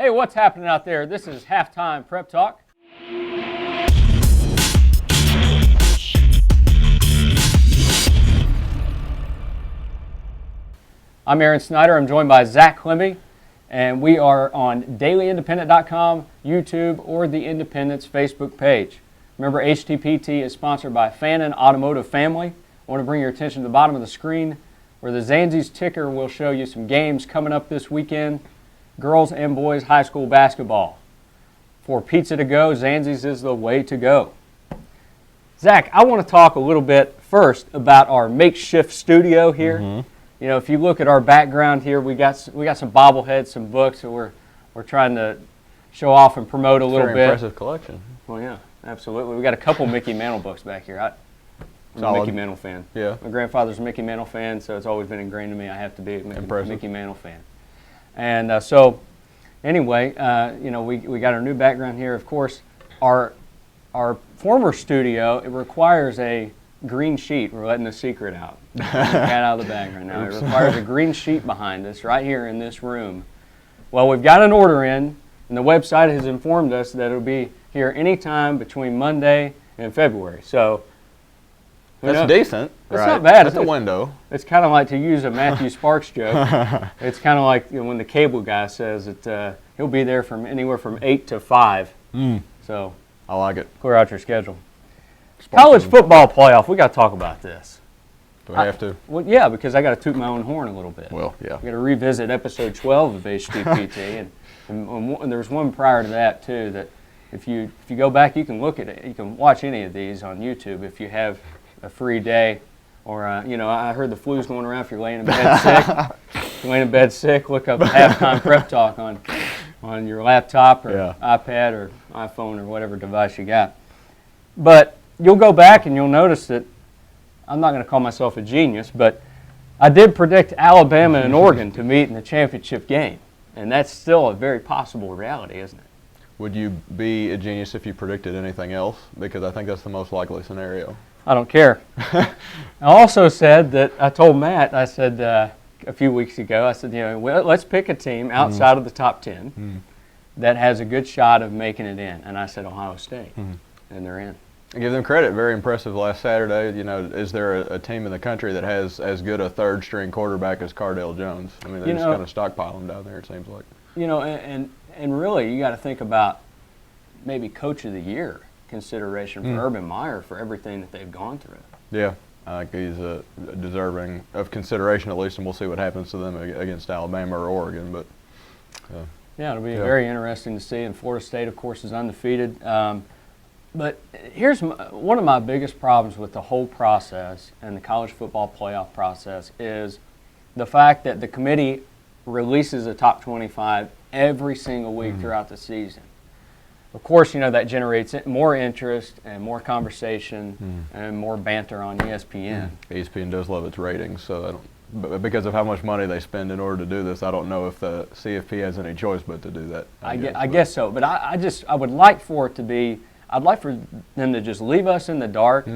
Hey, what's happening out there? This is Halftime Prep Talk. I'm Aaron Snyder. I'm joined by Zack Klemme, and we are on dailyindependent.com, YouTube, or the Independent's Facebook page. Remember, HTPT is sponsored by Fannin Automotive Family. I want to bring your attention to the bottom of the screen where the Zanzi's ticker will show you some games coming up this weekend. Girls and boys high school basketball. For pizza to go, Zanzi's is the way to go. Zack, I want to talk a little bit first about our makeshift studio here. You know, if you look at our background here, we got some bobbleheads, some books that we're trying to show off and promote a little bit. Very impressive collection. Well, yeah, absolutely. We got a couple Mickey Mantle books back here. I'm a Mickey Mantle fan. Yeah. My grandfather's a Mickey Mantle fan, so it's always been ingrained in me I have to be a Mickey Mantle fan. And so, anyway, you know, we got our new background here. Of course, our former studio, it requires a green sheet. We're letting the secret out. Cat out of the bag right now. It requires a green sheet behind us right here in this room. Well, we've got an order in, and the website has informed us that it'll be here anytime between Monday and February. So, that's decent. It's not bad. That's a window. It's kind of like, to use a Matthew Sparks joke, it's kind of like, you know, when the cable guy says that he'll be there from anywhere from 8 to 5. So I like it. Clear out your schedule. College football playoff. We got to talk about this. Do I have to? Well, yeah, because I got to toot my own horn a little bit. Well, yeah. We got to revisit episode 12 of HTPT, and there was one prior to that too. That if you go back, you can look at it. You can watch any of these on YouTube if you have a free day, or you know, I heard the flu's going around. If you're laying in bed sick, look up Halftime Prep Talk on your laptop or iPad or iPhone or whatever device you got. But you'll go back and you'll notice that I'm not going to call myself a genius, but I did predict Alabama and Oregon to meet in the championship game, and that's still a very possible reality, isn't it? Would you be a genius if you predicted anything else? Because I think that's the most likely scenario. I don't care. I also said that, I told Matt, I said a few weeks ago, I said, you know, well, let's pick a team outside of the top 10 that has a good shot of making it in. And I said Ohio State, and they're in. I give them credit. Very impressive last Saturday. You know, is there a team in the country that has as good a third-string quarterback as Cardale Jones? I mean, they just kind of stockpile him down there, it seems like. You know, and really, you got to think about maybe Coach of the Year consideration for Urban Meyer for everything that they've gone through. Yeah, I think he's deserving of consideration at least, and we'll see what happens to them against Alabama or Oregon. But yeah, it'll be very interesting to see. And Florida State, of course, is undefeated. But here's one of my biggest problems with the whole process and the college football playoff process is the fact that the committee releases a top 25 every single week throughout the season. Of course, you know, that generates more interest and more conversation and more banter on ESPN. ESPN does love its ratings, so because of how much money they spend in order to do this, I don't know if the CFP has any choice but to do that. I guess so, but I would like for it to be, I'd like for them to just leave us in the dark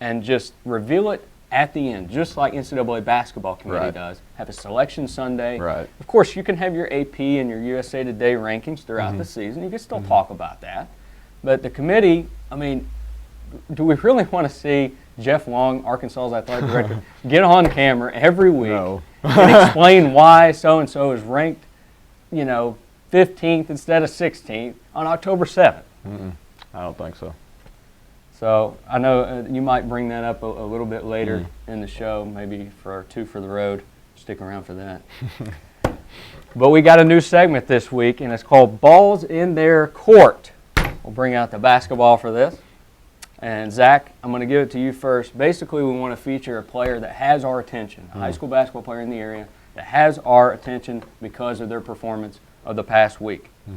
and just reveal it at the end, just like NCAA basketball committee does. Have a selection Sunday. Right. Of course, you can have your AP and your USA Today rankings throughout the season. You can still talk about that. But the committee, I mean, do we really want to see Jeff Long, Arkansas's athletic director, get on camera every week and explain why so-and-so is ranked, you know, 15th instead of 16th on October 7th? I don't think so. So I know you might bring that up a little bit later in the show, maybe for our Two for the Road. Stick around for that. But we got a new segment this week, and it's called Balls in Their Court. We'll bring out the basketball for this. And Zack, I'm going to give it to you first. Basically, we want to feature a player that has our attention, a high school basketball player in the area that has our attention because of their performance of the past week. We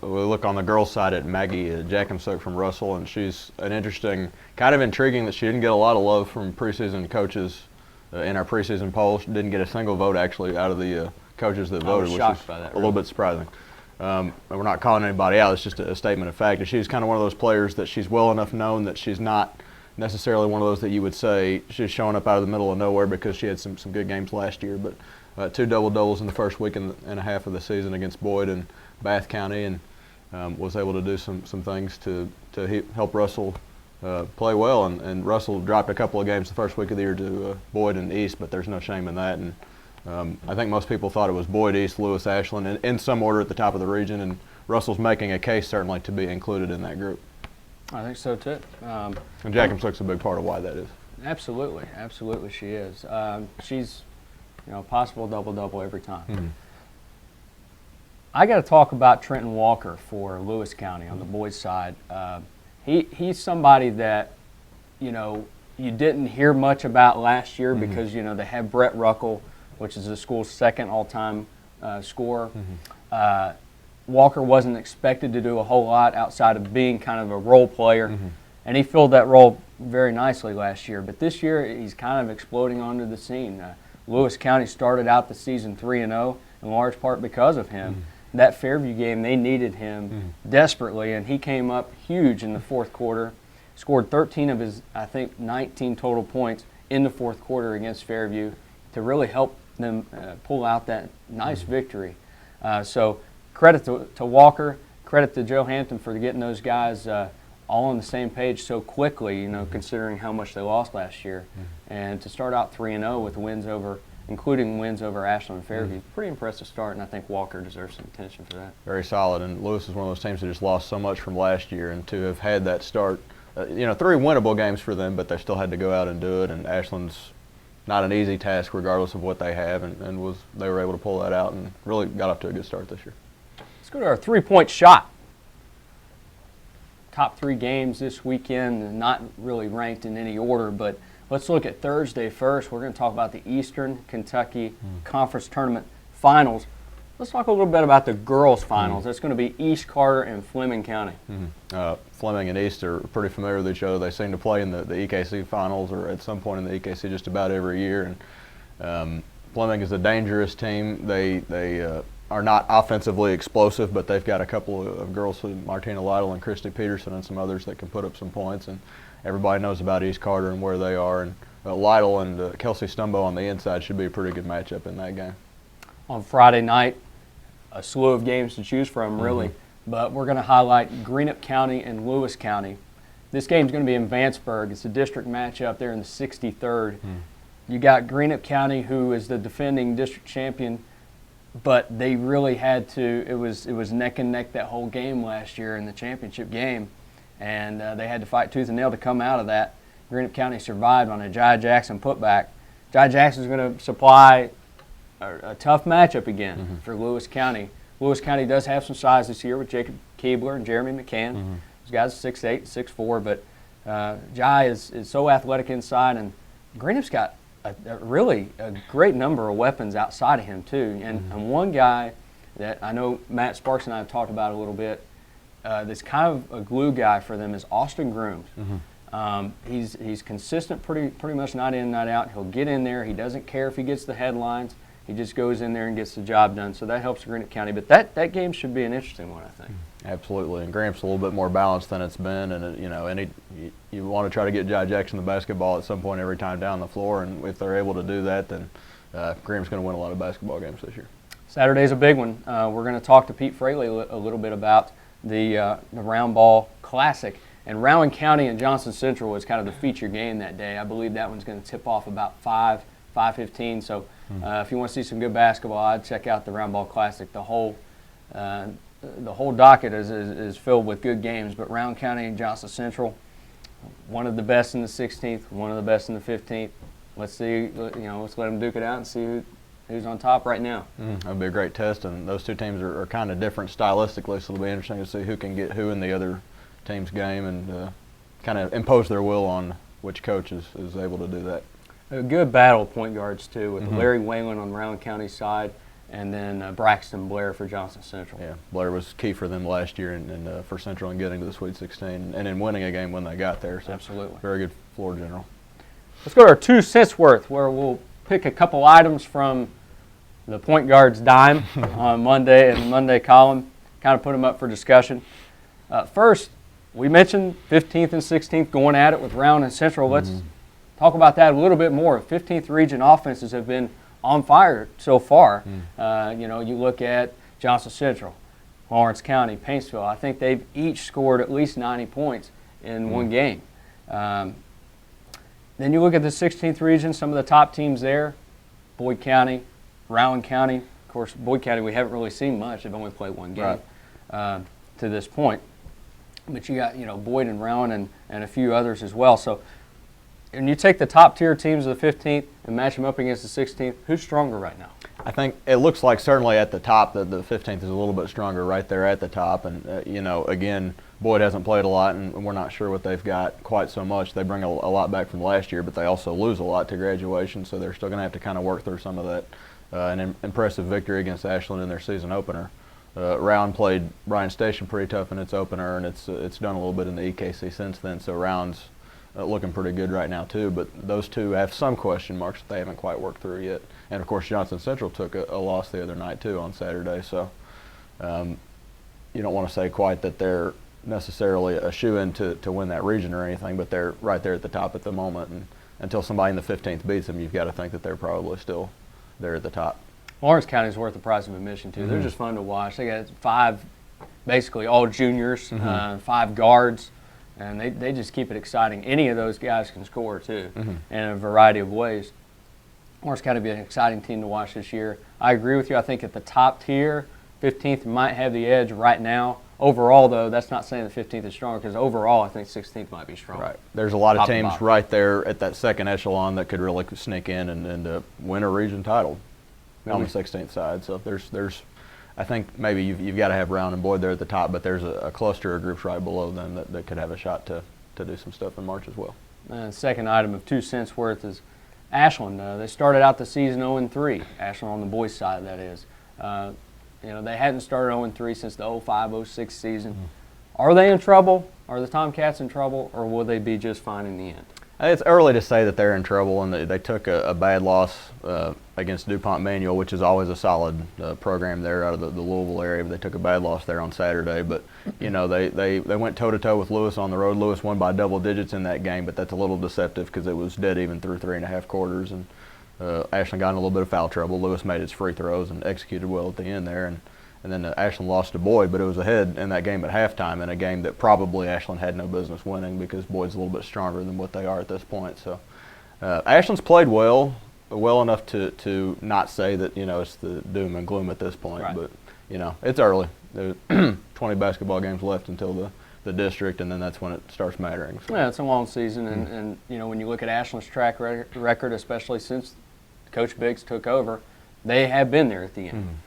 look on the girls' side at Maggie Jackensook from Russell, and she's an interesting, kind of intriguing that she didn't get a lot of love from preseason coaches in our preseason poll. She didn't get a single vote, actually, out of the coaches that voted, which is by that, a little bit surprising. And we're not calling anybody out. It's just a statement of fact. And she's kind of one of those players that she's well enough known that she's not necessarily one of those that you would say she's showing up out of the middle of nowhere because she had some good games last year. But 2 double-doubles in the first week and a half of the season against Boyd and Bath County and was able to do some things to help Russell play well. And Russell dropped a couple of games the first week of the year to Boyd and East, but there's no shame in that. And I think most people thought it was Boyd, East, Lewis, Ashland, in some order at the top of the region. And Russell's making a case certainly to be included in that group. I think so too. And Jackamsook's a big part of why that is. Absolutely, absolutely, she is. She's, possible double-double every time. Mm-hmm. I got to talk about Trenton Walker for Lewis County on the boys' side. He's somebody that, you didn't hear much about last year because, they had Brett Ruckel, which is the school's second all-time scorer. Mm-hmm. Walker wasn't expected to do a whole lot outside of being kind of a role player, and he filled that role very nicely last year. But this year, he's kind of exploding onto the scene. Lewis County started out the season 3-0 in large part because of him. That Fairview game, they needed him desperately, and he came up huge in the fourth quarter, scored 13 of his, 19 total points in the fourth quarter against Fairview to really help them pull out that nice victory. So credit to Walker, credit to Joe Hampton for getting those guys all on the same page so quickly, considering how much they lost last year. And to start out 3-0 with wins over, including wins over Ashland and Fairview, pretty impressive start, and I think Walker deserves some attention for that. Very solid, and Lewis is one of those teams that just lost so much from last year, and to have had that start, 3 winnable games for them, but they still had to go out and do it, and Ashland's not an easy task regardless of what they have, and they were able to pull that out and really got off to a good start this year. Let's go to our three-point shot. Top 3 games this weekend, not really ranked in any order, but let's look at Thursday first. We're going to talk about the Eastern Kentucky Conference Tournament Finals. Let's talk a little bit about the girls' finals. It's going to be East Carter and Fleming County. Fleming and East are pretty familiar with each other. They seem to play in the EKC finals or at some point in the EKC just about every year. And Fleming is a dangerous team. They are not offensively explosive, but they've got a couple of girls, Martina Lytle and Christy Peterson, and some others that can put up some points. And everybody knows about East Carter and where they are. And Lytle and Kelsey Stumbo on the inside should be a pretty good matchup in that game. On Friday night, a slew of games to choose from, really. But we're going to highlight Greenup County and Lewis County. This game's going to be in Vanceburg. It's a district matchup there in the 63rd. You got Greenup County, who is the defending district champion, but they really had to. It was neck and neck that whole game last year in the championship game, and they had to fight tooth and nail to come out of that. Greenup County survived on a Jai Jackson putback. Jai Jackson's going to supply a tough matchup again for Lewis County. Lewis County does have some size this year with Jacob Keebler and Jeremy McCann. Those guys are 6'8", 6'4", but Jai is so athletic inside, and Greenup's got a great number of weapons outside of him too. And one guy that I know Matt Sparks and I have talked about a little bit that's kind of a glue guy for them is Austin Grooms. He's consistent pretty much night in, night out. He'll get in there. He doesn't care if he gets the headlines. He just goes in there and gets the job done. So that helps Greenup County. But that game should be an interesting one, I think. Absolutely. And Graham's a little bit more balanced than it's been. And you want to try to get Jai Jackson the basketball at some point every time down the floor. And if they're able to do that, then Graham's going to win a lot of basketball games this year. Saturday's a big one. We're going to talk to Pete Fraley a little bit about the Round Ball Classic. And Rowan County and Johnson Central was kind of the feature game that day. I believe that one's going to tip off about 5:15. So if you want to see some good basketball, I'd check out the Round Ball Classic. The whole docket is filled with good games. But Rowan County and Johnson Central, one of the best in the 16th, one of the best in the 15th. Let's see, let's let them duke it out and see who's on top right now. That'll be a great test, and those two teams are kind of different stylistically, so it'll be interesting to see who can get who in the other team's game and kind of impose their will on which coach is able to do that. A good battle of point guards, too, with Larry Whalen on Rowan County's side and then Braxton Blair for Johnson Central. Yeah, Blair was key for them last year and for Central in getting to the Sweet 16 and in winning a game when they got there. So absolutely. Very good floor general. Let's go to our 2 cents worth, where we'll pick a couple items from the point guard's dime on Monday and the Monday column, kind of put them up for discussion. First, we mentioned 15th and 16th going at it with Rowan and Central. Let's talk about that a little bit more. 15th region offenses have been on fire so far. You look at Johnson Central. Lawrence County, Paintsville. I think they've each scored at least 90 points in one game. Then you look at the 16th region, some of the top teams there, Boyd County, Rowan County. Of course, Boyd County we haven't really seen much. They've only played one game to this point. But you got, Boyd and Rowan and a few others as well. So when you take the top tier teams of the 15th and match them up against the 16th, who's stronger right now? I think it looks like certainly at the top that the 15th is a little bit stronger right there at the top. And, again, Boyd hasn't played a lot, and we're not sure what they've got quite so much. They bring a lot back from last year, but they also lose a lot to graduation, so they're still going to have to kind of work through some of that. An impressive victory against Ashland in their season opener. Rowan played Bryan Station pretty tough in its opener, and it's done a little bit in the EKC since then, so Rowan's looking pretty good right now too. But those two have some question marks that they haven't quite worked through yet. And of course Johnson Central took a loss the other night too on Saturday, so you don't want to say quite that they're necessarily a shoe-in to win that region or anything, but they're right there at the top at the moment, and until somebody in the 15th beats them, you've got to think that they're probably still there at the top. Lawrence County is worth the price of admission too. They're just fun to watch. They got 5, basically all juniors, 5 guards, and they just keep it exciting. Any of those guys can score too, in a variety of ways. Lawrence County will be an exciting team to watch this year. I agree with you. I think at the top tier, 15th might have the edge right now. Overall, though, that's not saying the 15th is stronger, because overall, I think 16th might be stronger. Right. There's a lot of teams right there at that second echelon that could really sneak in and win a region title on the 16th side. So there's I think maybe you've got to have Rowan and Boyd there at the top, but there's a cluster of groups right below them that could have a shot to do some stuff in March as well. Second item of 2 cents worth is Ashland. They started out the season 0-3. Ashland on the boys' side, that is. They hadn't started 0-3 since the 05-06 season. Are they in trouble? Are the Tomcats in trouble, or will they be just fine in the end? It's early to say that they're in trouble, and they took a bad loss against DuPont Manual, which is always a solid program there out of the Louisville area. But they took a bad loss there on Saturday. But they went toe-to-toe with Lewis on the road. Lewis won by double digits in that game, but that's a little deceptive because it was dead even through 3.5 quarters. And Ashland got in a little bit of foul trouble. Lewis made his free throws and executed well at the end there. And then Ashland lost to Boyd, but it was ahead in that game at halftime in a game that probably Ashland had no business winning because Boyd's a little bit stronger than what they are at this point. So Ashland's played well enough to not say that it's the doom and gloom at this point. Right. But it's early. There's 20 basketball games left until the district, and then that's when it starts mattering. So. Yeah, it's a long season, and when you look at Ashland's track record, especially since Coach Biggs took over, they have been there at the end.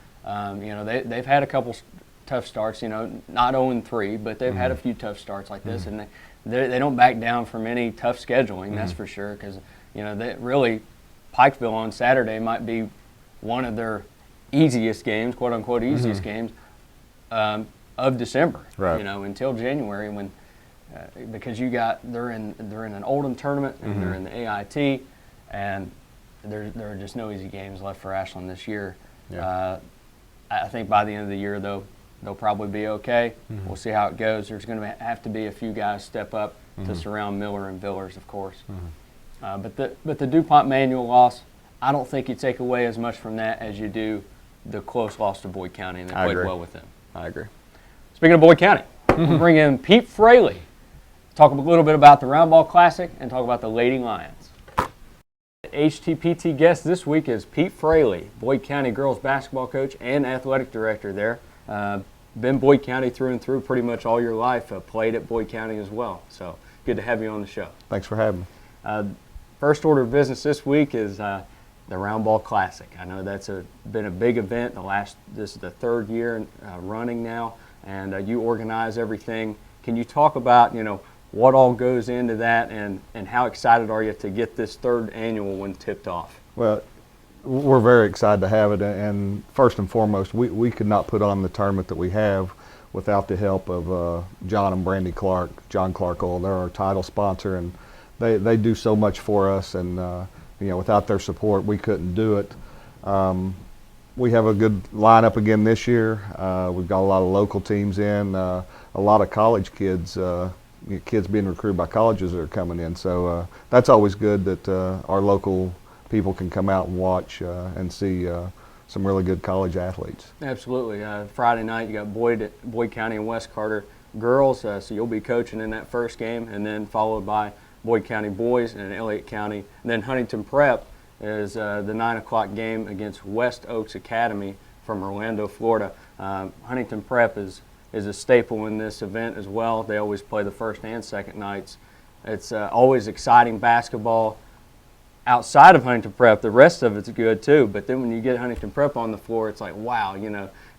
They've had a couple tough starts, not 0-3, but they've had a few tough starts like this, and they don't back down from any tough scheduling, that's for sure, because, really Pikeville on Saturday might be one of their easiest games, quote-unquote easiest games of December, right. Until January when because they're in an Oldham tournament and they're in the AIT, and there are just no easy games left for Ashland this year. Yeah. I think by the end of the year, though, they'll probably be okay. We'll see how it goes. There's going to have to be a few guys step up to surround Miller and Villers, of course. But the DuPont Manual loss, I don't think you take away as much from that as you do the close loss to Boyd County, and they played well with them. I agree. Speaking of Boyd County, we'll bring in Pete Fraley, talk a little bit about the Round Ball Classic, and talk about the Lady Lions. HTPT guest this week is Pete Fraley, Boyd County girls basketball coach and athletic director there. Been Boyd County through and through pretty much all your life. Played at Boyd County as well. So good to have you on the show. Thanks for having me. First order of business this week is the Round Ball Classic. I know that's been a big event. This is the 3rd year running now, and you organize everything. Can you talk about what all goes into that, and how excited are you to get this 3rd annual one tipped off? Well, we're very excited to have it, and first and foremost, we could not put on the tournament that we have without the help of John and Brandy Clark, John Clark Oil. They're our title sponsor, and they do so much for us, and without their support, we couldn't do it. We have a good lineup again this year. We've got a lot of local teams in, a lot of college kids. Kids being recruited by colleges that are coming in, so that's always good that our local people can come out and watch and see some really good college athletes. Absolutely. Friday night, you got Boyd County and West Carter girls, so you'll be coaching in that first game, and then followed by Boyd County boys and Elliott County. And then Huntington Prep is the 9 o'clock game against West Oaks Academy from Orlando, Florida. Huntington Prep is a staple in this event as well. They always play the first and second nights. It's always exciting basketball. Outside of Huntington Prep, the rest of it's good too. But then when you get Huntington Prep on the floor, it's like, wow,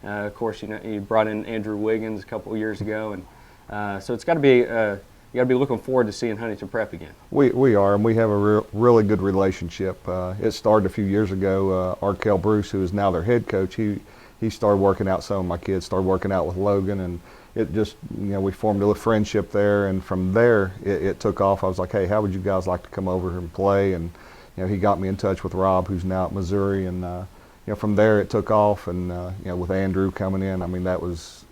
of course, you brought in Andrew Wiggins a couple of years ago, and so it's got to be. You got to be looking forward to seeing Huntington Prep again. We are, and we have a really good relationship. It started a few years ago. Arkell Bruce, who is now their head coach, he started working out some of my kids, started working out with Logan, and it just, we formed a friendship there, and from there it took off. I was like, hey, how would you guys like to come over and play? And he got me in touch with Rob, who's now at Missouri, and from there it took off, and with Andrew coming in, I mean, that was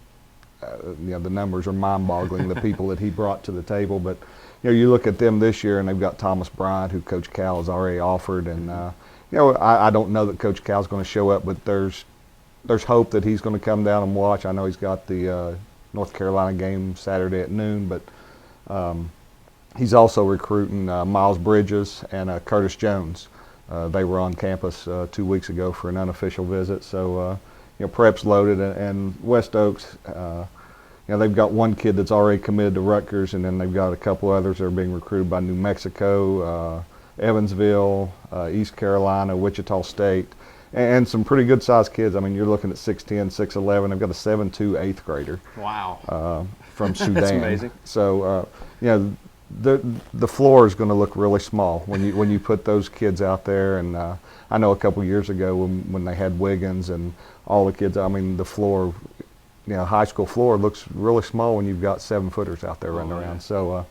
the numbers are mind-boggling, the people that he brought to the table. But you look at them this year, and they've got Thomas Bryant, who Coach Cal has already offered, and I don't know that Coach Cal's going to show up, but there's hope that he's going to come down and watch. I know he's got the North Carolina game Saturday at noon, but he's also recruiting Miles Bridges and Curtis Jones. They were on campus 2 weeks ago for an unofficial visit. So, Prep's loaded, and West Oaks, they've got one kid that's already committed to Rutgers, and then they've got a couple others that are being recruited by New Mexico, Evansville, East Carolina, Wichita State, and some pretty good-sized kids. I mean, you're looking at 6'10", 6'11". They've got a 7'2" 8th grader. Wow. From Sudan. That's amazing. So, the floor is going to look really small when you put those kids out there. And I know a couple years ago when they had Wiggins and all the kids, I mean, the floor, high school floor looks really small when you've got 7-footers out there running around. So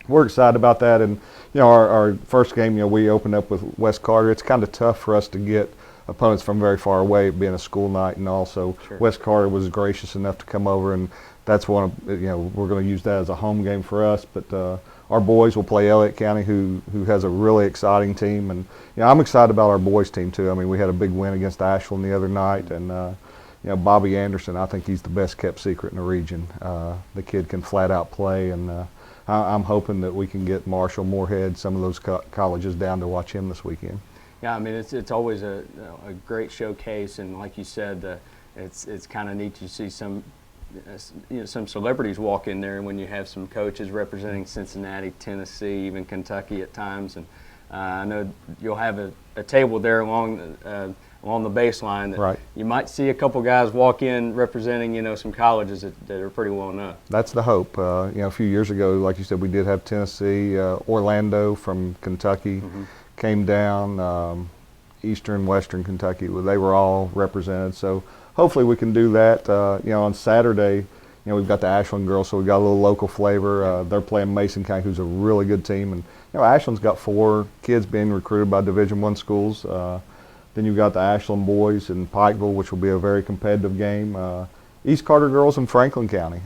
we're excited about that. And our first game, we opened up with West Carter. It's kind of tough for us to get opponents from very far away, being a school night, and also Sure. West Carter was gracious enough to come over, and that's one of, we're going to use that as a home game for us. But our boys will play Elliott County, who has a really exciting team, and I'm excited about our boys team too. I mean, we had a big win against Ashland the other night, and Bobby Anderson, I think he's the best kept secret in the region. The kid can flat out play, and I'm hoping that we can get Marshall, Moorhead, some of those colleges down to watch him this weekend. Yeah, I mean, it's always a great showcase, and like you said, it's kind of neat to see some celebrities walk in there when you have some coaches representing Cincinnati, Tennessee, even Kentucky at times. And I know you'll have a table there along the baseline that Right. you might see a couple guys walk in representing some colleges that are pretty well known. That's the hope. A few years ago, like you said, we did have Tennessee, Orlando from Kentucky came down, Eastern, Western Kentucky. They were all represented. So hopefully we can do that. On Saturday, we've got the Ashland girls, so we've got a little local flavor. They're playing Mason County, who's a really good team. And Ashland's got 4 kids being recruited by Division I schools. Then you've got the Ashland boys in Pikeville, which will be a very competitive game. East Carter girls in Franklin County.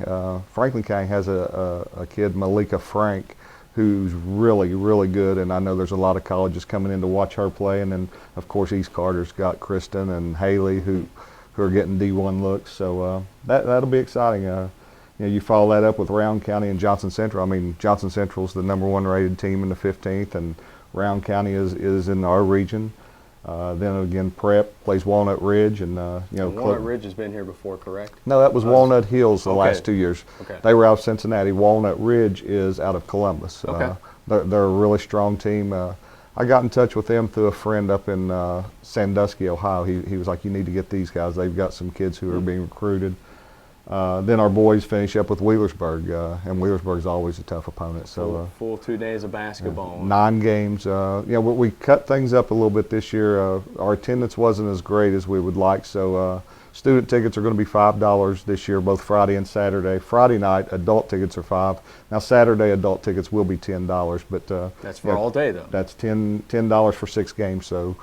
Franklin County has a kid, Malika Frank, who's really, really good, and I know there's a lot of colleges coming in to watch her play. And then, of course, East Carter's got Kristen and Haley, who are getting D1 looks. So that'll be exciting. You follow that up with Round County and Johnson Central. I mean, Johnson Central's the #1 rated team in the 15th, and Round County is in our region. Then again, Prep plays Walnut Ridge, and Walnut Ridge has been here before, correct? No, that was Walnut Hills the last 2 years. Okay. They were out of Cincinnati. Walnut Ridge is out of Columbus. Okay. They're a really strong team. I got in touch with them through a friend up in Sandusky, Ohio. He was like, you need to get these guys. They've got some kids who are being recruited. Then our boys finish up with Wheelersburg, and Wheelersburg's always a tough opponent. So full 2 days of basketball. 9 games. We cut things up a little bit this year. Our attendance wasn't as great as we would like, so student tickets are going to be $5 this year, both Friday and Saturday. Friday night, adult tickets are $5. Now Saturday, adult tickets will be $10, but that's for all day though. That's $10 for 6 games. So,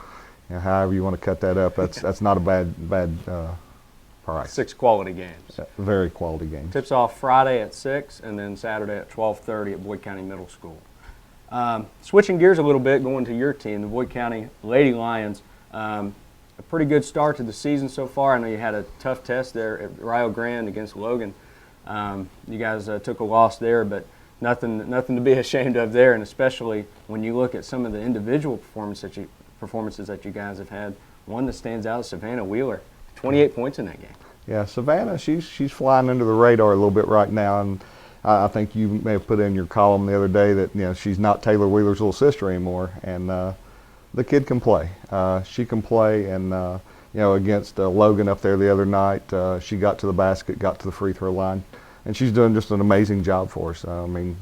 however you want to cut that up, that's not a bad price. 6 quality games. Very quality games. Tips off Friday at 6 and then Saturday at 12:30 at Boyd County Middle School. Switching gears a little bit, going to your team, the Boyd County Lady Lions. a pretty good start to the season so far. I know you had a tough test there at Rio Grande against Logan. You guys took a loss there, but nothing to be ashamed of there, and especially when you look at some of the individual performances that you guys have had. One that stands out is Savannah Wheeler, 28 points in that game. Yeah, Savannah, she's flying under the radar a little bit right now, and I think you may have put in your column the other day that she's not Taylor Wheeler's little sister anymore, and the kid can play. She can play, and against Logan up there the other night, she got to the basket, got to the free throw line, and she's doing just an amazing job for us. I mean,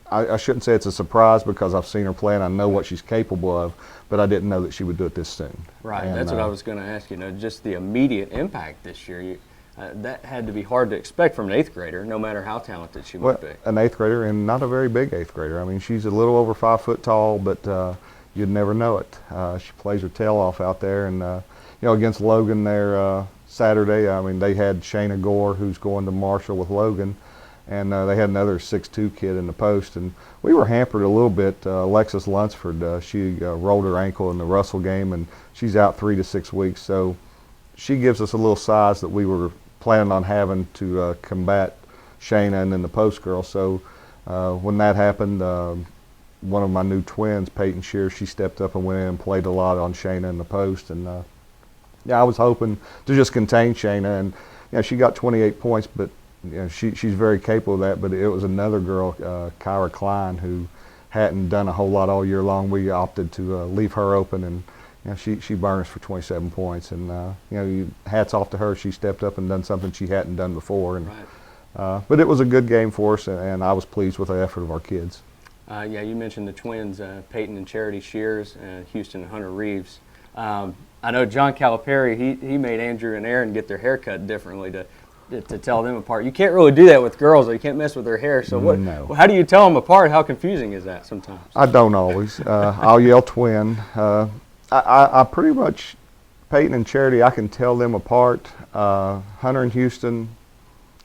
I shouldn't say it's a surprise because I've seen her play and I know what she's capable of, but I didn't know that she would do it this soon. Right, and that's what I was going to ask you. Just the immediate impact this year. That had to be hard to expect from an 8th grader, no matter how talented she might be. An 8th grader, and not a very big 8th grader. I mean, she's a little over 5 foot tall, but you'd never know it. She plays her tail off out there, and against Logan there Saturday, I mean, they had Shayna Gore, who's going to Marshall with Logan, and they had another 6'2" kid in the post, and we were hampered a little bit. Alexis Lunsford, she rolled her ankle in the Russell game, and she's out 3 to 6 weeks. So she gives us a little size that we were planning on having to combat Shayna and then the post girl. So when that happened, one of my new twins, Peyton Shear, she stepped up and went in and played a lot on Shayna in the post, and I was hoping to just contain Shayna, and she got 28 points, but she's very capable of that. But it was another girl, Kyra Klein, who hadn't done a whole lot all year long. We opted to leave her open, and she burned us for 27 points. And hats off to her. She stepped up and done something she hadn't done before. And right. But it was a good game for us, and I was pleased with the effort of our kids. Yeah, you mentioned the twins, Peyton and Charity Shears, and Houston and Hunter Reeves. I know John Calipari, he made Andrew and Aaron get their hair cut differently to tell them apart. You can't really do that with girls. You can't mess with their hair. So No. How do you tell them apart? How confusing is that sometimes? I don't always. I'll yell twin. I pretty much, Peyton and Charity, I can tell them apart. Hunter and Houston,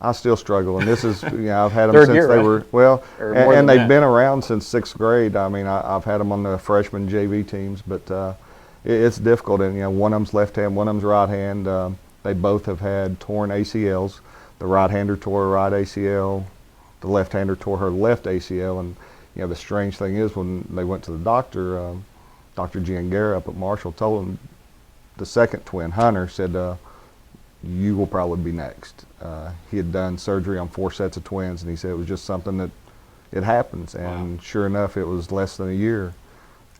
I still struggle. And this is, I've had them Third since year, they right? were, well, Or more and than they've that. been around since 6th grade. I mean, I've had them on the freshman JV teams, but it's difficult. And, one of them's left hand, one of them's right hand. They both have had torn ACLs. The right-hander tore her right ACL. The left-hander tore her left ACL. And, the strange thing is when they went to the doctor, Dr. Giangara up at Marshall told him, the second twin, Hunter, said, you will probably be next. He had done surgery on 4 sets of twins, and he said it was just something that it happens. And Wow. Sure enough, it was less than a year.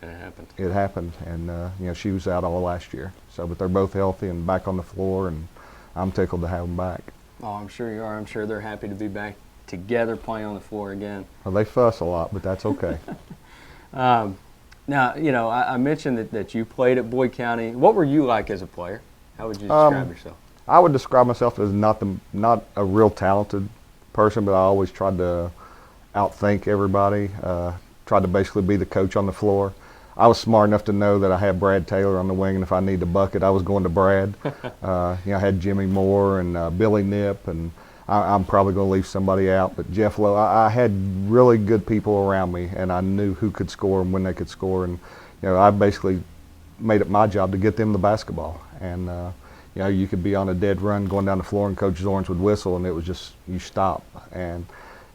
And it happened. It happened, and she was out all last year. So, but they're both healthy and back on the floor, and I'm tickled to have them back. Oh, I'm sure you are. I'm sure they're happy to be back together playing on the floor again. Well, they fuss a lot, but that's okay. Now, I mentioned that you played at Boyd County. What were you like as a player? How would you describe yourself? I would describe myself as not a real talented person, but I always tried to outthink everybody. Tried to basically be the coach on the floor. I was smart enough to know that I had Brad Taylor on the wing, and if I needed a bucket, I was going to Brad. I had Jimmy Moore and Billy Nip, and I'm probably going to leave somebody out, but Jeff Lowe. I had really good people around me, and I knew who could score and when they could score, and I basically made it my job to get them the basketball. And you could be on a dead run going down the floor, and Coach Zorns would whistle, and it was just you stop. And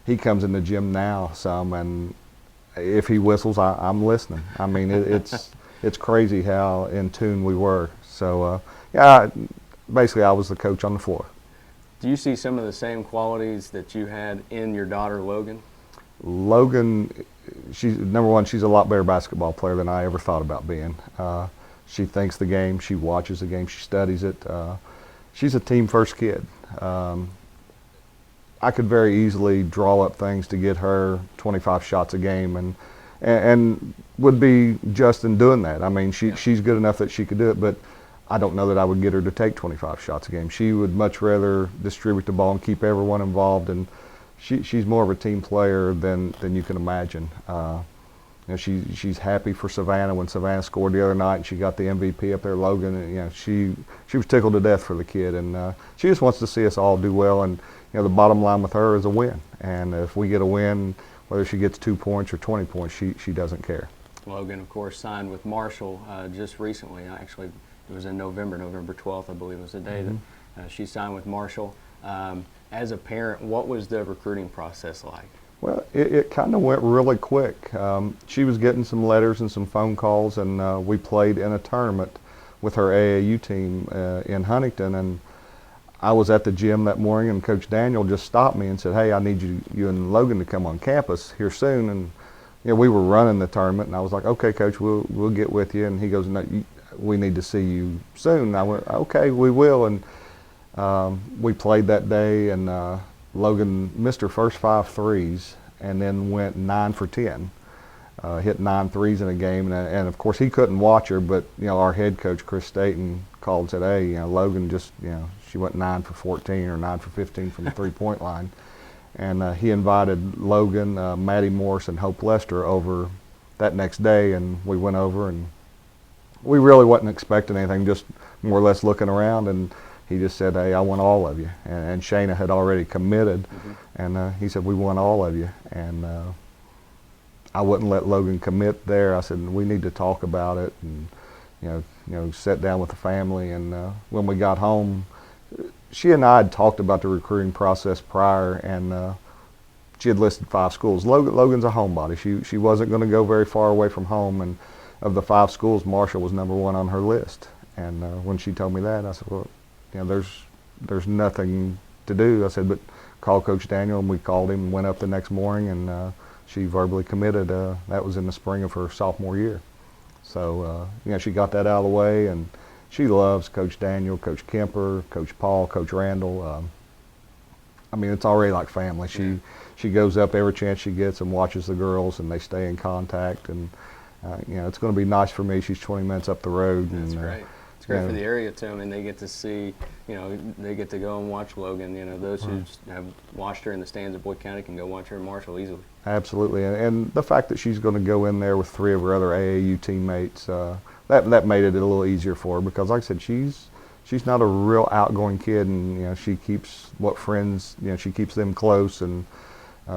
he comes in the gym now some, and if he whistles, I'm listening. I mean, it's crazy how in tune we were. So basically, I was the coach on the floor. Do you see some of the same qualities that you had in your daughter, Logan? Logan, number one, she's a lot better basketball player than I ever thought about being. She thinks the game, she watches the game, she studies it. She's a team-first kid. I could very easily draw up things to get her 25 shots a game, and would be just in doing that. I mean, she's good enough that she could do it, but I don't know that I would get her to take 25 shots a game. She would much rather distribute the ball and keep everyone involved, and she's more of a team player than you can imagine. She's happy for Savannah when Savannah scored the other night, and she got the MVP up there, Logan. And, she was tickled to death for the kid, and she just wants to see us all do well. And the bottom line with her is a win. And if we get a win, whether she gets 2 points or 20 points, she doesn't care. Logan, of course, signed with Marshall just recently. Actually, it was in November 12th, I believe was the day that she signed with Marshall. As a parent, what was the recruiting process like? Well, it kind of went really quick. She was getting some letters and some phone calls, and we played in a tournament with her AAU team in Huntington. And I was at the gym that morning, and Coach Daniel just stopped me and said, "Hey, I need you and Logan to come on campus here soon." And we were running the tournament, and I was like, "Okay, Coach, we'll get with you." And he goes, "No, we need to see you soon." And I went, "Okay, we will." And we played that day, and Logan missed her first 5 threes and then went 9 for 10. Hit 9 threes in a game, and of course he couldn't watch her, but our head coach Chris Staten called and said, "Hey, Logan just she went 9 for 14 or 9 for 15 from the 3-point line," and he invited Logan, Maddie Morse, and Hope Lester over that next day, and we went over, and we really wasn't expecting anything, just more or less looking around, and he just said, "Hey, I want all of you," and Shayna had already committed, and he said, "We want all of you," and I wouldn't let Logan commit there. I said, "We need to talk about it," and sit down with the family. And when we got home, she and I had talked about the recruiting process prior, and she had listed 5 schools. Logan's a homebody. She wasn't going to go very far away from home, and of the 5 schools, Marshall was number 1 on her list. And when she told me that, I said, "Well, there's nothing to do." I said, "But call Coach Daniel," and we called him and went up the next morning, and she verbally committed. That was in the spring of her sophomore year. So she got that out of the way, and she loves Coach Daniel, Coach Kemper, Coach Paul, Coach Randall. I mean, it's already like family. She goes up every chance she gets and watches the girls, and they stay in contact. And it's going to be nice for me. She's 20 minutes up the road. That's great. It's great for the area too. I mean, they get to see, they get to go and watch Logan. Those who have watched her in the stands at Boyd County can go watch her in Marshall easily. Absolutely, and the fact that she's going to go in there with 3 of her other AAU teammates, that made it a little easier for her, because, like I said, she's not a real outgoing kid, and she keeps she keeps them close, and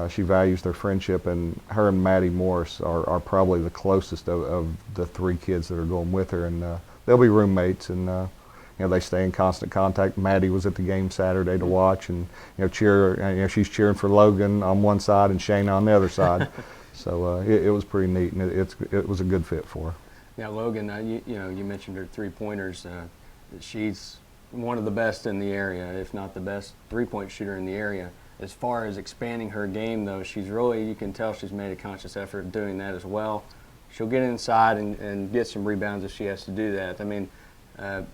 she values their friendship. And her and Maddie Morris are probably the closest of the 3 kids that are going with her, and they'll be roommates, and they stay in constant contact. Maddie was at the game Saturday to watch, and she's cheering for Logan on one side and Shayna on the other side. So it was pretty neat, and it was a good fit for her. Yeah, Logan, you mentioned her 3-pointers. She's one of the best in the area, if not the best 3-point shooter in the area. As far as expanding her game, though, you can tell she's made a conscious effort of doing that as well. She'll get inside and get some rebounds if she has to do that. I mean,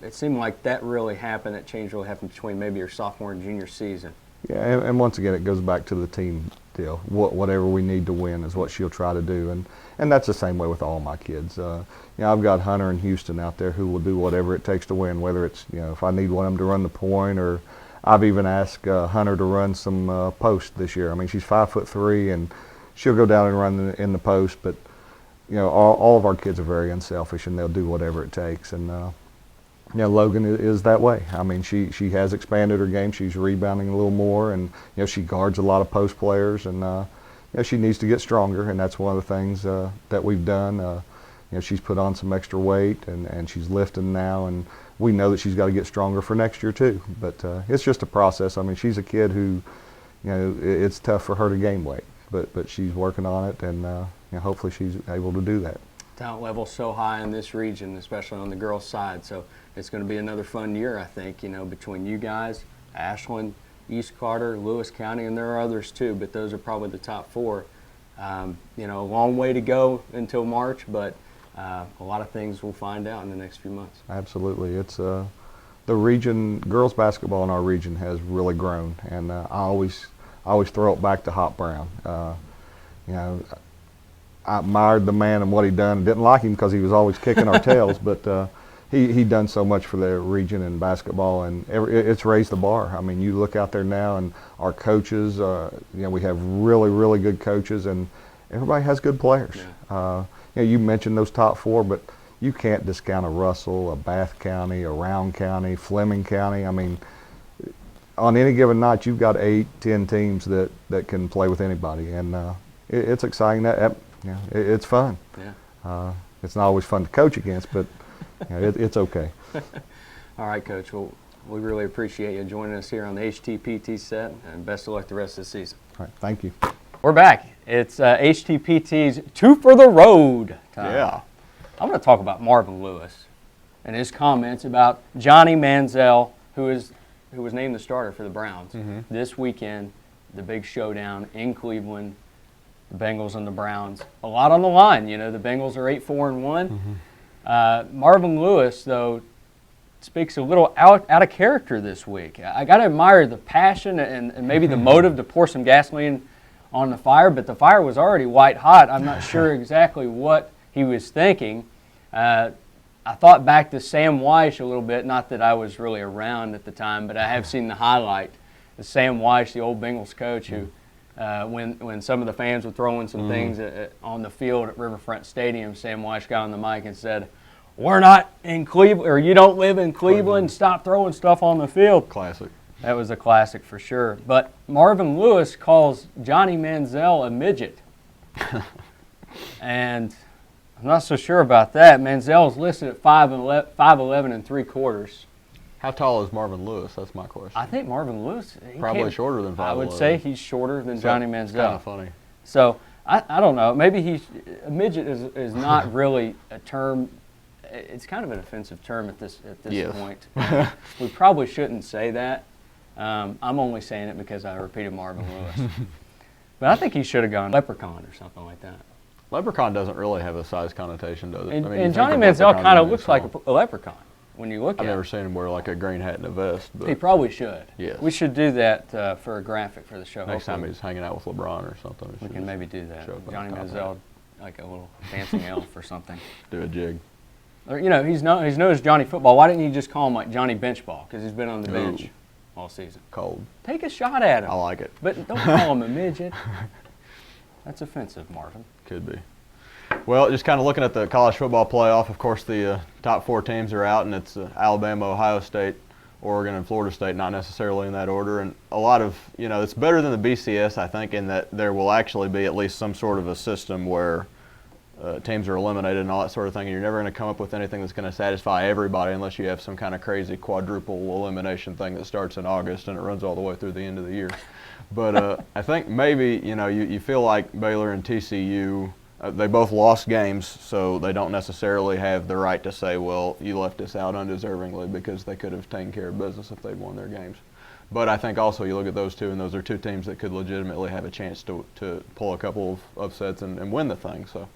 it seemed like that really happened. That change really happened between maybe her sophomore and junior season. Yeah, and once again, it goes back to the team deal. Whatever we need to win is what she'll try to do, and that's the same way with all my kids. I've got Hunter and Houston out there who will do whatever it takes to win, whether it's if I need one of them to run the point, or I've even asked Hunter to run some post this year. I mean, she's 5'3", and she'll go down and run in the post, but all of our kids are very unselfish, and they'll do whatever it takes. And Logan is that way. I mean, she has expanded her game. She's rebounding a little more, and she guards a lot of post players, and she needs to get stronger, and that's one of the things that we've done. She's put on some extra weight, and she's lifting now, and we know that she's got to get stronger for next year too. But it's just a process. I mean, she's a kid who, it's tough for her to gain weight, but she's working on it, and hopefully she's able to do that. Talent level so high in this region, especially on the girls' side. So it's going to be another fun year, I think, between you guys, Ashland, East Carter, Lewis County, and there are others too, but those are probably the top 4. A long way to go until March, but a lot of things we'll find out in the next few months. Absolutely. It's the region, girls basketball in our region has really grown, and I always throw it back to Hop Brown. I admired the man and what he done. Didn't like him because he was always kicking our tails, but he done so much for the region in basketball, and it's raised the bar. I mean, you look out there now, and our coaches, we have really, really good coaches, and everybody has good players. Yeah. You mentioned those top 4, but you can't discount a Russell, a Bath County, a Round County, Fleming County. I mean, on any given night, you've got 8, 10 teams that can play with anybody, and it's exciting. It's fun. Yeah. It's not always fun to coach against, but it's okay. All right, Coach. Well, we really appreciate you joining us here on the HTPT set, and best of luck the rest of the season. All right, thank you. We're back. It's HTPT's Two for the Road time. Yeah. I'm going to talk about Marvin Lewis and his comments about Johnny Manziel, who was named the starter for the Browns. This weekend, the big showdown in Cleveland, the Bengals and the Browns. A lot on the line. You know, the Bengals are 8-4-1. Marvin Lewis, though, speaks a little out of character this week. I got to admire the passion and maybe the motive to pour some gasoline on the fire, but the fire was already white hot. I'm not sure exactly what he was thinking. I thought back to Sam Weish a little bit, not that I was really around at the time, but I have seen the highlight of Sam Weish, the old Bengals coach, who when some of the fans were throwing some things on the field at Riverfront Stadium, Sam Weish got on the mic and said, "We're not in Cleveland, or you don't live in Cleveland, stop throwing stuff on the field." Classic. That was a classic for sure. But Marvin Lewis calls Johnny Manziel a midget. And I'm not so sure about that. Manziel is listed at 5'11" and 3/4. How tall is Marvin Lewis? That's my question. I think Marvin Lewis, Probably shorter than 5'11". I would say he's shorter than Johnny Manziel. Kind of funny. So I don't know. Maybe a midget is not really a term. It's kind of an offensive term at this point. We probably shouldn't say that. I'm only saying it because I repeated Marvin Lewis. But I think he should have gone leprechaun or something like that. Leprechaun doesn't really have a size connotation, does it? And Johnny Manziel kind of looks like a leprechaun when you look at him. I've never seen him wear like a green hat and a vest. But He probably should. Yes. We should do that for a graphic for the show. next time Hopefully he's hanging out with LeBron or something. we can maybe do that. show up in Johnny a top Manziel, like a little dancing elf or something. Do a jig. Or, you know, he's known as Johnny Football. Why didn't you just call him like Johnny Benchball? Because he's been on the bench all season. Cold. Take a shot at him. I like it. But don't call him a midget. That's offensive, Marvin. Could be. Well, just kind of looking at the college football playoff, of course, the top 4 teams are out, and it's Alabama, Ohio State, Oregon, and Florida State, not necessarily in that order. And a lot of, it's better than the BCS, I think, in that there will actually be at least some sort of a system where teams are eliminated and all that sort of thing. And you're never going to come up with anything that's going to satisfy everybody unless you have some kind of crazy quadruple elimination thing that starts in August and it runs all the way through the end of the year. But I think maybe, you feel like Baylor and TCU, they both lost games, so they don't necessarily have the right to say, well, you left us out undeservingly, because they could have taken care of business if they'd won their games. But I think also you look at those two, and those are two teams that could legitimately have a chance to pull a couple of upsets and win the thing. So,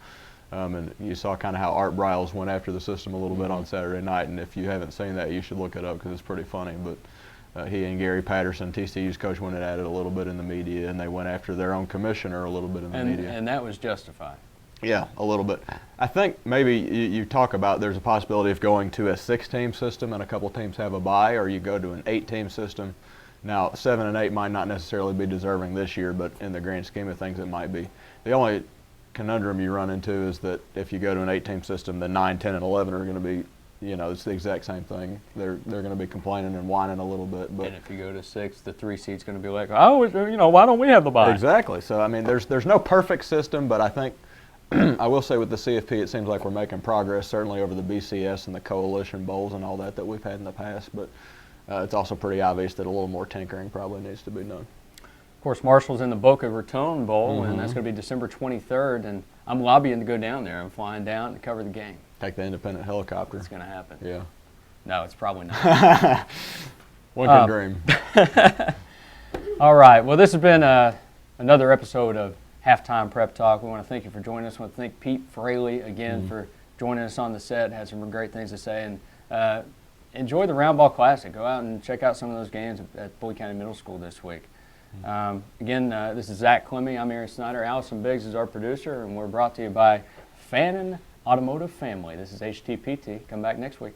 and you saw kind of how Art Briles went after the system a little bit on Saturday night, and if you haven't seen that, you should look it up because it's pretty funny. But he and Gary Patterson, TCU's coach, went at it a little bit in the media, and they went after their own commissioner a little bit in the media. And that was justified. Yeah, a little bit. I think maybe you talk about there's a possibility of going to a 6-team system and a couple teams have a bye, or you go to an 8-team system. Now, 7 and 8 might not necessarily be deserving this year, but in the grand scheme of things, it might be. The only conundrum you run into is that if you go to an 8-team system, then 9, 10, and 11 are going to be, it's the exact same thing. They're going to be complaining and whining a little bit. But and if you go to 6, the 3 seed's going to be like, oh, why don't we have the bye? Exactly. So, I mean, there's no perfect system, but I think I will say with the CFP, it seems like we're making progress, certainly over the BCS and the coalition bowls and all that we've had in the past. But it's also pretty obvious that a little more tinkering probably needs to be done. Of course, Marshall's in the Boca Raton Bowl, and that's going to be December 23rd. And I'm lobbying to go down there. I'm flying down to cover the game. Take the independent helicopter. It's going to happen. Yeah. No, it's probably not. One can dream. All right. Well, this has been another episode of Halftime Prep Talk. We want to thank you for joining us. We want to thank Pete Fraley again for joining us on the set. Had some great things to say. And enjoy the Round Ball Classic. Go out and check out some of those games at Bowie County Middle School this week. Again, this is Zack Klemme. I'm Aaron Snyder. Alyson Biggs is our producer, and we're brought to you by Fannin Automotive Family. This is HTPT. Come back next week.